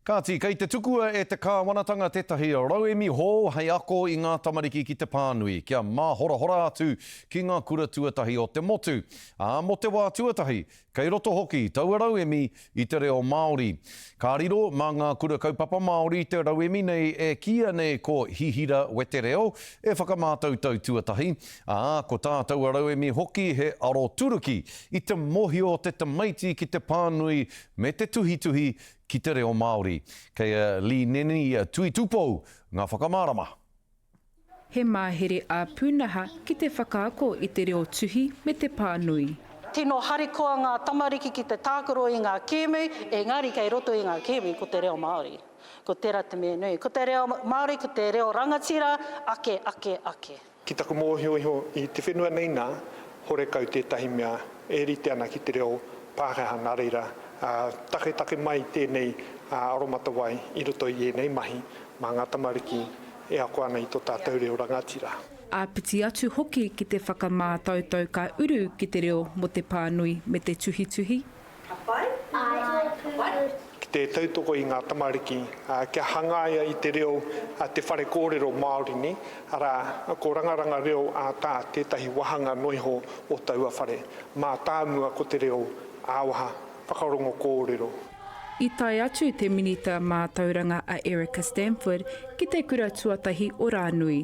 Kāti, kei te tukua e te kāwanatanga tetahi o rauemi hō hei ako i ngā tamariki ki te pānui. Kia mā hora atu ki ngā kura tuatahi o te motu. Mo te wā tuatahi, kei roto hoki, taua rauemi i te reo Māori. Ka riro, mā ngā kura kaupapa Māori te rauemi nei e kia nei ko hihira wete reo, e whakamātautau tuatahi. Ko tā taua rauemi hoki he aro turuki i te mohi o te tamaiti ki te pānui me te tuhituhi ki te reo Māori. Kei li neni tui tupou ngā whakamārama. He māhere a pūnaha ki te whakaako i te reo tuhi me te pānui. Tino harikoa ngā tamariki ki te tākaro i ngā kēmu, engari kei roto i ngā kēmu ko te reo Māori. Ko tērā te mea nui. Ko te reo Māori, ko te reo rangatira, ake. Ki taku mōhio i te whenua nei nā, hore kau tētahi mea, e rite ana ki te reo Pākehā Nāreira. Take mai tēnei aromatawai i roto i nei mahi, mā ngā tamariki e ako ana i tō tātou reo rangatira. Piti atu hoki ki te whakamātautau ka uru ki te reo mo te pānui me te tuhituhi. Ki te tautoko i ngā tamariki, kia hangaia i te reo te whare kōrero Māori ni, ara ko rangaranga reo tā tētahi wahanga noiho o taua whare, mā tāmua ko te reo āwaha, whakarongo kōrero. I tai atu te minita mā tauranga a Erica Stanford ki te kura tuatahi o Rānui.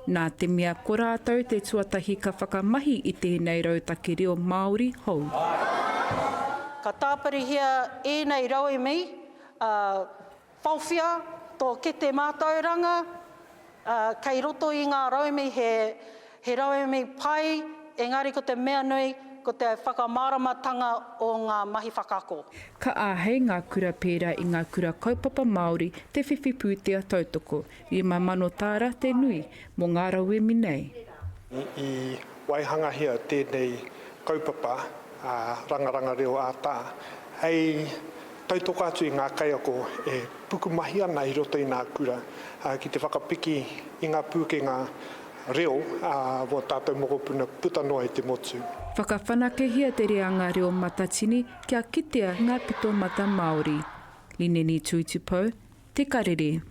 Nā te mea ko rātou te tuatahi ka whakamahi i tēnei rautaki reo Māori hou. Ka tāparihia ēnei rauemi, whawhia tō ke te mātauranga, kei roto i ngā rauemi he rauemi pai, engari ko te mea nui, ko te whakamāramatanga o ngā mahi whakako. Ka āhei ngā kura pērā i ngā kura kaupapa Māori te whiwhi pūtea tautoko. I mano tāra te nui mō ngā rauemi nei. I waihanga hia tēnei kaupapa, rangaranga reo ātā, hei tautoko atu i ngā kaiako e pukumahi ana i roto i ngā kura ki te whakapiki i ngā pūkenga reo wo tātou mokopuna putanoa i te motu. Whakawhanakehia te reanga reo matatini kia kitea ngā pito mata Māori. Lineni tui tupou, te karere.